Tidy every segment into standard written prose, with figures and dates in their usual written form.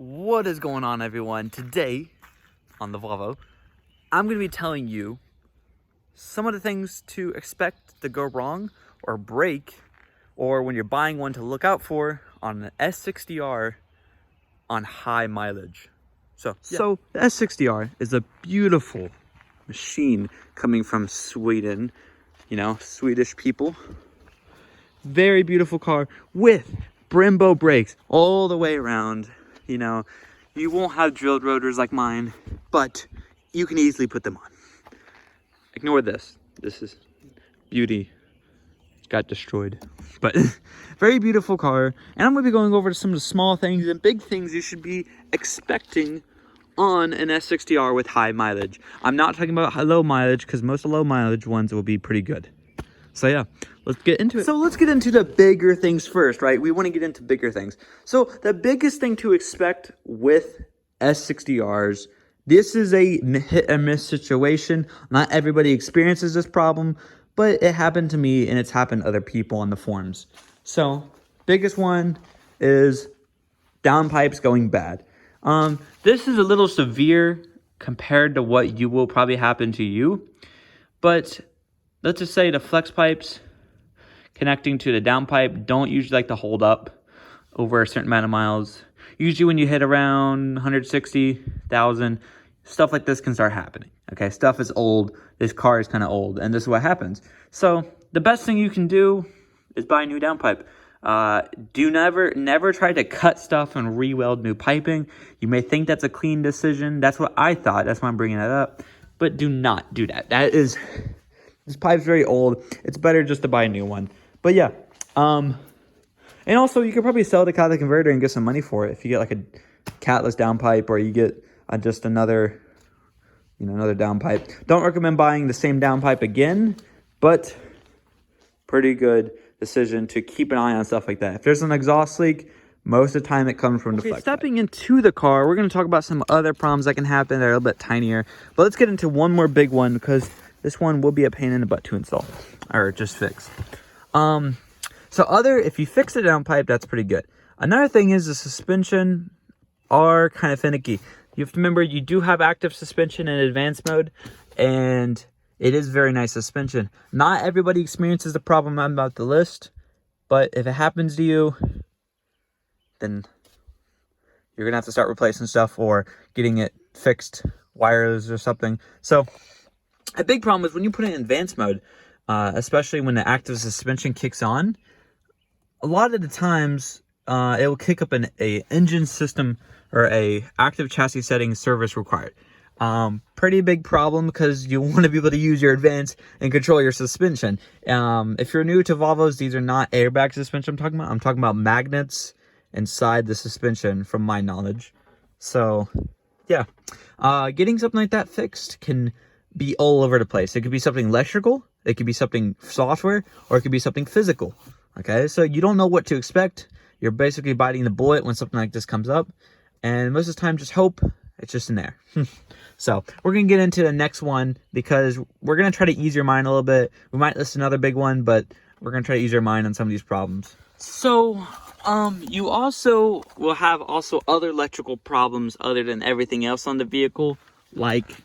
What is going on, everyone? Today on the Volvo, I'm going to be telling you some of the things to expect to go wrong or break, or when you're buying one to look out for on an S60R on high mileage. So the S60R is a beautiful machine coming from Sweden, you know, Swedish people. Very beautiful car with Brembo brakes all the way around. You know, you won't have drilled rotors like mine, but you can easily put them on. Ignore this. This is beauty. Got destroyed. But very beautiful car. And I'm going to be going over some of the small things and big things you should be expecting on an S60R with high mileage. I'm not talking about low mileage because most of the low mileage ones will be pretty good. So yeah, let's get into it. So let's get into the bigger things first, right? We want to get into bigger things. So the biggest thing to expect with S60Rs, this is a hit and miss situation. Not everybody experiences this problem, but it happened to me and it's happened to other people on the forums. So biggest one is downpipes going bad. This is a little severe compared to what you will probably happen to you, but let's just say the flex pipes connecting to the downpipe don't usually like to hold up over a certain amount of miles. Usually when you hit around 160,000, stuff like this can start happening. Okay, stuff is old. This car is kind of old, and this is what happens. So the best thing you can do is buy a new downpipe. Never try to cut stuff and re-weld new piping. You may think that's a clean decision. That's what I thought. That's why I'm bringing that up. But do not do that. This pipe's very old. It's better just to buy a new one. But yeah, and also you could probably sell the catalytic converter and get some money for it if you get like a catless downpipe, or you get just another downpipe. Don't recommend buying the same downpipe again, but pretty good decision to keep an eye on stuff like that. If there's an exhaust leak, most of the time it comes from the flex pipe. Stepping into the car, we're going to talk about some other problems that can happen that are a little bit tinier. But let's get into one more big one, because this one will be a pain in the butt to install or just fix. If you fix the downpipe, that's pretty good. Another thing is the suspension are kind of finicky. You have to remember you do have active suspension in advanced mode, and it is very nice suspension. Not everybody experiences the problem I'm about to list, but if it happens to you, then you're gonna have to start replacing stuff or getting it fixed, wires or something. So a big problem is when you put it in advanced mode, especially when the active suspension kicks on, a lot of the times it will kick up a engine system or a active chassis setting service required. Pretty big problem, because you want to be able to use your advance and control your suspension. If you're new to Volvos, these are not airbag suspension I'm talking about magnets inside the suspension from my knowledge. So yeah, getting something like that fixed can be all over the place. It could be something electrical, it could be something software, or it could be something physical. Okay, so you don't know what to expect. You're basically biting the bullet when something like this comes up, and most of the time just hope it's just in there. So we're gonna get into the next one, because we're gonna try to ease your mind a little bit. We might list another big one, but we're gonna try to ease your mind on some of these problems. So you also will have other electrical problems other than everything else on the vehicle, like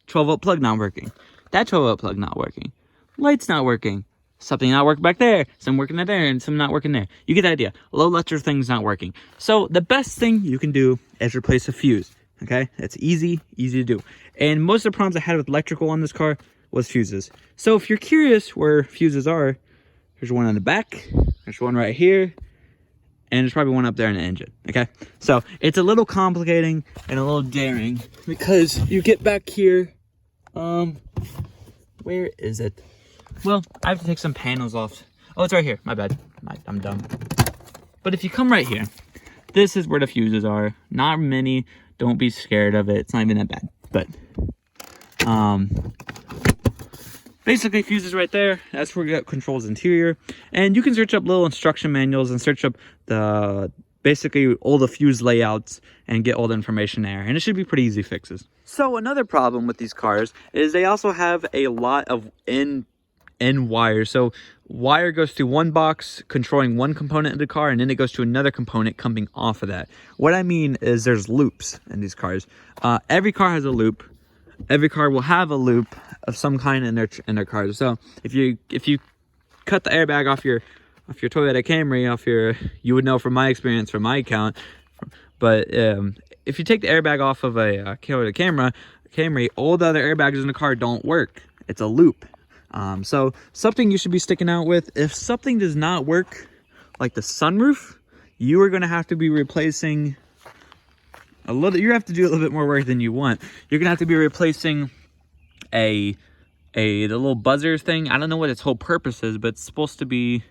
12-volt plug not working. That 12-volt plug not working. Lights not working. Something not working back there. Some working there and some not working there. You get the idea. Low electrical things not working. So the best thing you can do is replace a fuse. Okay? It's easy to do. And most of the problems I had with electrical on this car was fuses. So if you're curious where fuses are, there's one on the back. There's one right here. And there's probably one up there in the engine. Okay? So it's a little complicating and a little daring, because you get back here. Where is it? Well, I have to take some panels off. Oh, it's right here. My bad. I'm dumb. But if you come right here, this is where the fuses are. Not many. Don't be scared of it. It's not even that bad. But basically, fuses right there. That's where you got controls interior. And you can search up little instruction manuals and search up basically all the fuse layouts and get all the information there. And it should be pretty easy fixes. So another problem with these cars is they also have a lot of end wires. So wire goes through one box controlling one component of the car, and then it goes to another component coming off of that. What I mean is there's loops in these cars. Every car has a loop. Every car will have a loop of some kind in their cars. So if you cut the airbag off your Toyota Camry, you would know from my experience, from my account. But if you take the airbag off of a Toyota Camry, all the other airbags in the car don't work. It's a loop. So something you should be sticking out with. If something does not work, like the sunroof, you are going to have to be replacing you have to do a little bit more work than you want. You're going to have to be replacing the little buzzer thing. I don't know what its whole purpose is, but it's supposed to be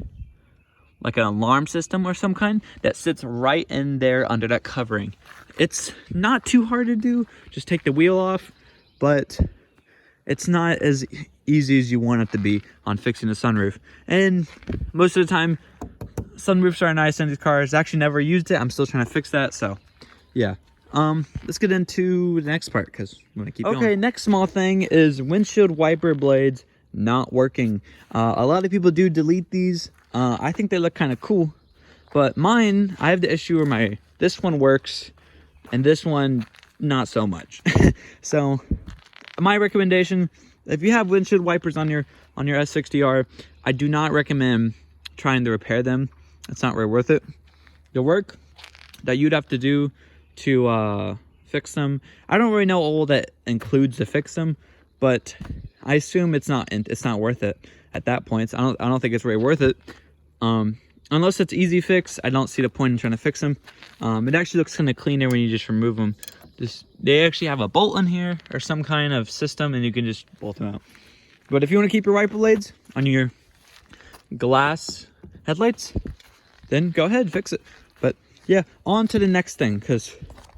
like an alarm system or some kind that sits right in there under that covering. It's not too hard to do. Just take the wheel off, but it's not as easy as you want it to be on fixing the sunroof. And most of the time, sunroofs are nice in these cars. I actually never used it. I'm still trying to fix that, so yeah. Let's get into the next part because I'm gonna keep going. Okay, next small thing is windshield wiper blades not working. A lot of people do delete these. I think they look kind of cool, but mine, I have the issue where this one works and this one not so much. So my recommendation, if you have windshield wipers on your S60R, I do not recommend trying to repair them. It's not really worth it. The work that you'd have to do to fix them, I don't really know all that includes to fix them, but I assume it's not worth it at that point. I don't think it's really worth it. Unless it's easy fix, I don't see the point in trying to fix them. It actually looks kind of cleaner when you just remove them. They actually have a bolt in here or some kind of system, and you can just bolt them out. But if you want to keep your wiper blades on your glass headlights, then go ahead, fix it. But yeah, on to the next thing, because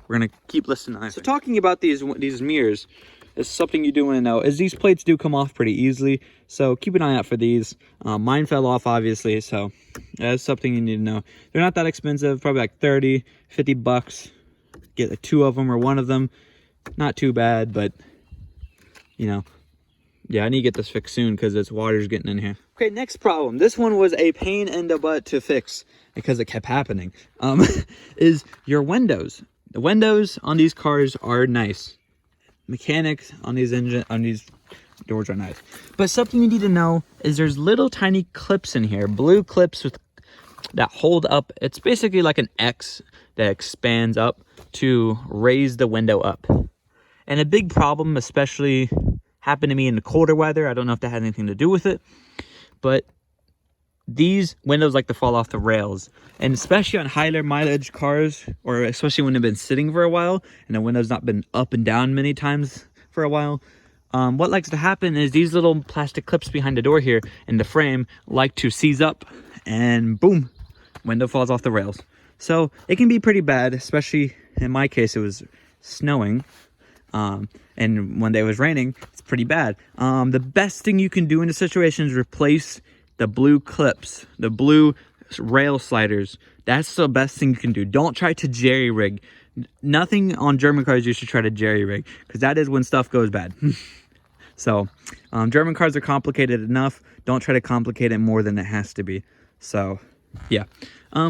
we're gonna keep listening to that. So talking about these mirrors is something you do want to know, is these plates do come off pretty easily, so keep an eye out for these. Mine fell off, obviously, so that's something you need to know. They're not that expensive, probably like 30-50 bucks. Get like 2 of them or 1 of them. Not too bad, but you know, yeah, I need to get this fixed soon because this water's getting in here. Okay, next problem. This one was a pain in the butt to fix because it kept happening. Is your windows. The windows on these cars are nice. Mechanics on these doors are nice. But something you need to know is there's little tiny clips in here, blue clips that hold up. It's basically like an X that expands up to raise the window up. And a big problem, especially happened to me in the colder weather. I don't know if that had anything to do with it, but these windows like to fall off the rails, and especially on higher mileage cars, or especially when they've been sitting for a while and the window's not been up and down many times for a while. What likes to happen is these little plastic clips behind the door here in the frame like to seize up, and boom, window falls off the rails. So it can be pretty bad, especially in my case, it was snowing. And when it was raining, it's pretty bad. The best thing you can do in the situation is replace the blue clips, the blue rail sliders. That's the best thing you can do. Don't try to jerry rig. Nothing on German cars you should try to jerry rig, because that is when stuff goes bad. So German cars are complicated enough. Don't try to complicate it more than it has to be. So yeah,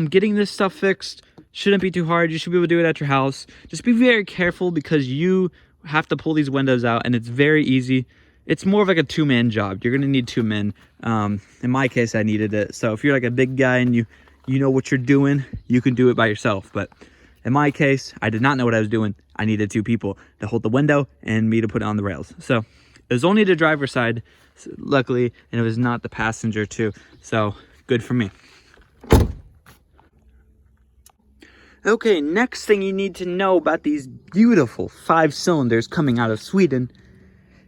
getting this stuff fixed shouldn't be too hard. You should be able to do it at your house. Just be very careful because you have to pull these windows out, and it's very easy. It's more of like a 2-man job. You're gonna need 2 men. In my case, I needed it. So if you're like a big guy and you know what you're doing, you can do it by yourself. But in my case, I did not know what I was doing. I needed 2 people to hold the window and me to put it on the rails. So it was only the driver's side, luckily, and it was not the passenger too. So good for me. Okay, next thing you need to know about these beautiful 5 cylinders coming out of Sweden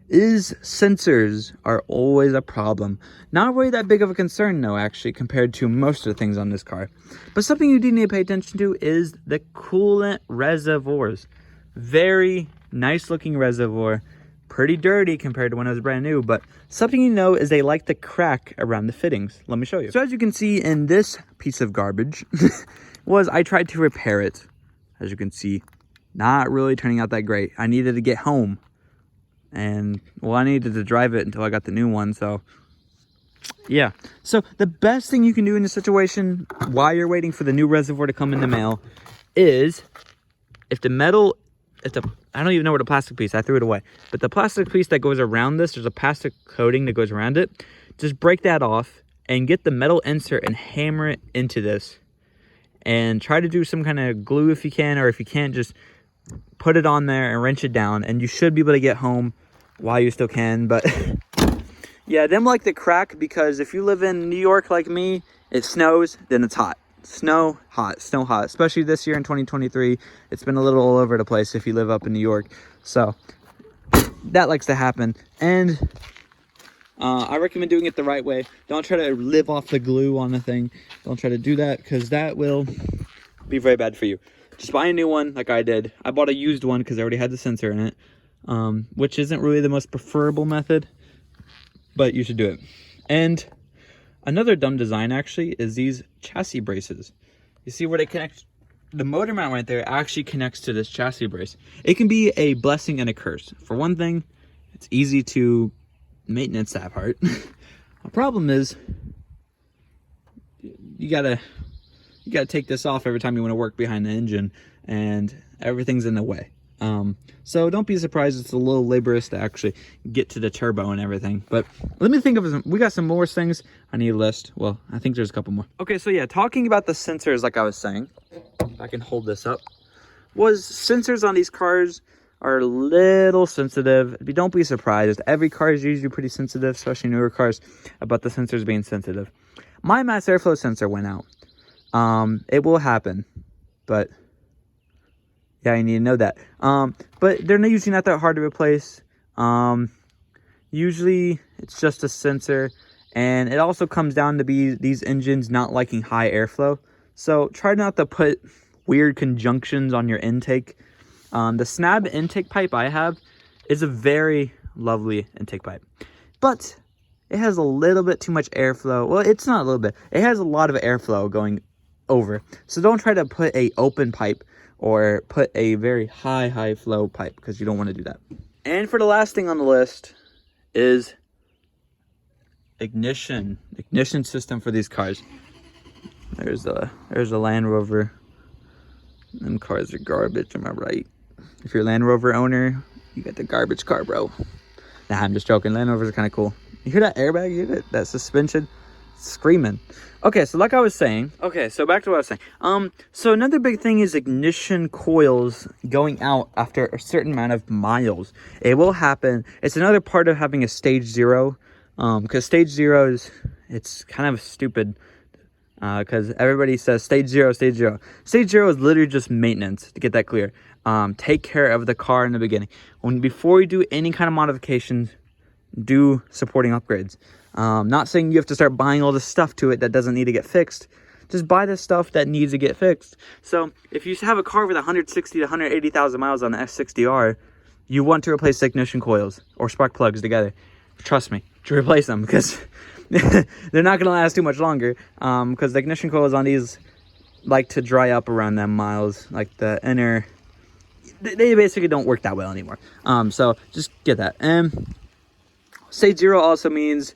is sensors are always a problem. Not really that big of a concern though, actually, compared to most of the things on this car. But something you do need to pay attention to is the coolant reservoirs. Very nice looking reservoir. Pretty dirty compared to when it was brand new, but something you know is they like to crack around the fittings. Let me show you. So as you can see in this piece of garbage, I tried to repair it. As you can see, not really turning out that great. I needed to get home. And, well, I needed to drive it until I got the new one, so Yeah. So the best thing you can do in this situation while you're waiting for the new reservoir to come in the mail is if the metal, I don't even know where the plastic piece, I threw it away. But the plastic piece that goes around this, there's a plastic coating that goes around it. Just break that off and get the metal insert and hammer it into this. And try to do some kind of glue if you can, or if you can't, just put it on there and wrench it down. And you should be able to get home while you still can. But yeah, them like the crack, because if you live in New York like me, it snows, then it's hot. Snow hot, especially this year in 2023. It's been a little all over the place if you live up in New York, so that likes to happen. And I recommend doing it the right way. Don't try to live off the glue on the thing. Don't try to do that, because that will be very bad for you. Just buy a new one like I did. I bought a used one because I already had the sensor in it, which isn't really the most preferable method, but you should do it. And another dumb design actually is these chassis braces. You see where they connect? The motor mount right there actually connects to this chassis brace. It can be a blessing and a curse. For one thing, it's easy to maintenance that part. The problem is you gotta take this off every time you want to work behind the engine, and everything's in the way. So don't be surprised it's a little laborious to actually get to the turbo and everything. But let me think of some, we got some more things I need to list. Well, I think there's a couple more. Okay, so yeah, talking about the sensors, like I was saying, if I can hold this up, was sensors on these cars are a little sensitive. Don't be surprised. Every car is usually pretty sensitive, especially newer cars, about the sensors being sensitive. My mass airflow sensor went out. It will happen, but yeah, you need to know that. But they're usually not that hard to replace. Usually it's just a sensor, and it also comes down to these engines not liking high airflow. So try not to put weird conjunctions on your intake. The Snab intake pipe I have is a very lovely intake pipe, but it has a little bit too much airflow. Well, it's not a little bit. It has a lot of airflow going over. So don't try to put a open pipe or put a very high flow pipe, because you don't want to do that. And for the last thing on the list is ignition system for these cars. There's a Land Rover. Them cars are garbage, am I right? If you're a Land Rover owner, you got the garbage car, bro. Nah, I'm just joking. Land Rovers are kind of cool. You hear that airbag? You hear that suspension? Screaming. Okay, so like I was saying, so back to what I was saying. So another big thing is ignition coils going out after a certain amount of miles. It will happen. It's another part of having a stage 0, because stage 0 it's kind of stupid, because everybody says stage 0. Stage 0 is literally just maintenance, to get that clear. Take care of the car in the beginning. Before you do any kind of modifications, do supporting upgrades. Not saying you have to start buying all this stuff to it that doesn't need to get fixed. Just buy the stuff that needs to get fixed. So if you have a car with 160 to 180,000 miles on the S60R, you want to replace ignition coils or spark plugs together. Trust me, to replace them, because they're not going to last too much longer. Because the ignition coils on these like to dry up around them miles. Like the inner, they basically don't work that well anymore. So just get that. And stage 0 also means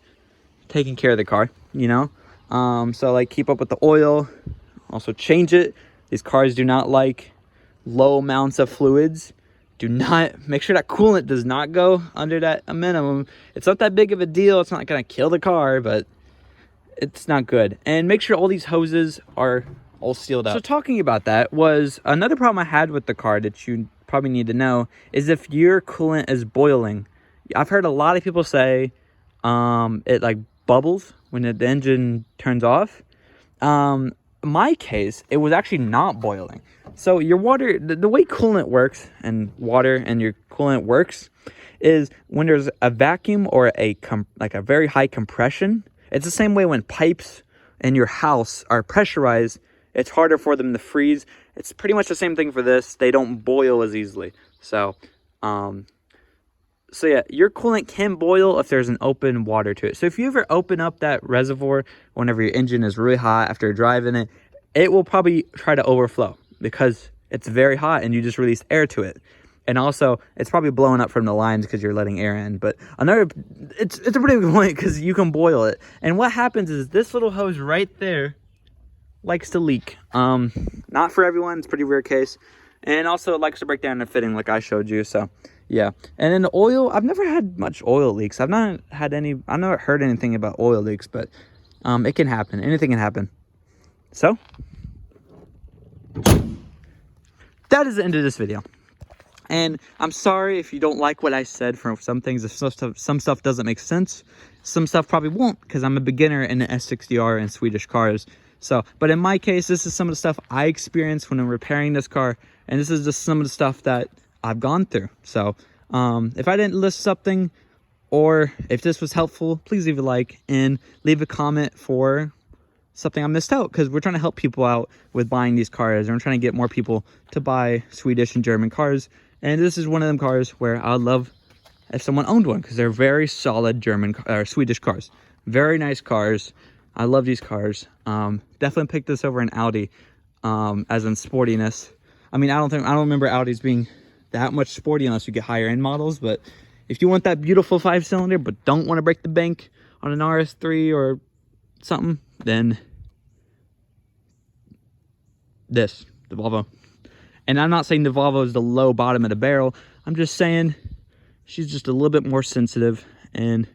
taking care of the car, you know. So like keep up with the oil, also change it. These cars do not like low amounts of fluids. Do not, make sure that coolant does not go under that minimum. It's not that big of a deal. It's not gonna kill the car, but it's not good. And make sure all these hoses are all sealed up. So talking about that, was another problem I had with the car that you probably need to know is if your coolant is boiling. I've heard a lot of people say it like bubbles when the engine turns off. My case, it was actually not boiling. So your water, the way coolant works, and water and your coolant works, is when there's a vacuum or like a very high compression. It's the same way when pipes in your house are pressurized, it's harder for them to freeze. It's pretty much the same thing for this. They don't boil as easily. So yeah, your coolant can boil if there's an open water to it. So if you ever open up that reservoir whenever your engine is really hot after you're driving it, it will probably try to overflow because it's very hot and you just released air to it. And also, it's probably blowing up from the lines because you're letting air in. But another, it's a pretty good point because you can boil it. And what happens is this little hose right there likes to leak. Not for everyone. It's a pretty rare case. And also, it likes to break down the fitting like I showed you. So, yeah. And then the oil, I've never had much oil leaks. I've never heard anything about oil leaks, but it can happen. Anything can happen. So, that is the end of this video. And I'm sorry if you don't like what I said for some things. If some stuff doesn't make sense, some stuff probably won't because I'm a beginner in the S60R and Swedish cars. So, but in my case, this is some of the stuff I experienced when I'm repairing this car. And this is just some of the stuff that I've gone through. So, if I didn't list something or if this was helpful, please leave a like and leave a comment for something I missed out, because we're trying to help people out with buying these cars, and we're trying to get more people to buy Swedish and German cars. And this is one of them cars where I would love if someone owned one, because they're very solid German or Swedish cars. Very nice cars. I love these cars. Definitely pick this over an Audi, as in sportiness. I mean, I don't remember Audis being that much sporty unless you get higher end models. But if you want that beautiful 5-cylinder but don't want to break the bank on an RS3 or something, then the Volvo. And I'm not saying the Volvo is the low bottom of the barrel. I'm just saying she's just a little bit more sensitive, and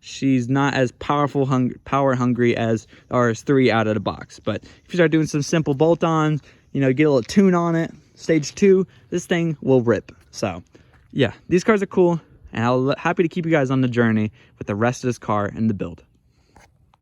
she's not as power hungry as the RS3 out of the box. But if you start doing some simple bolt-ons, you know, get a little tune on it, stage 2, this thing will rip. So yeah, these cars are cool, and I'm happy to keep you guys on the journey with the rest of this car and the build.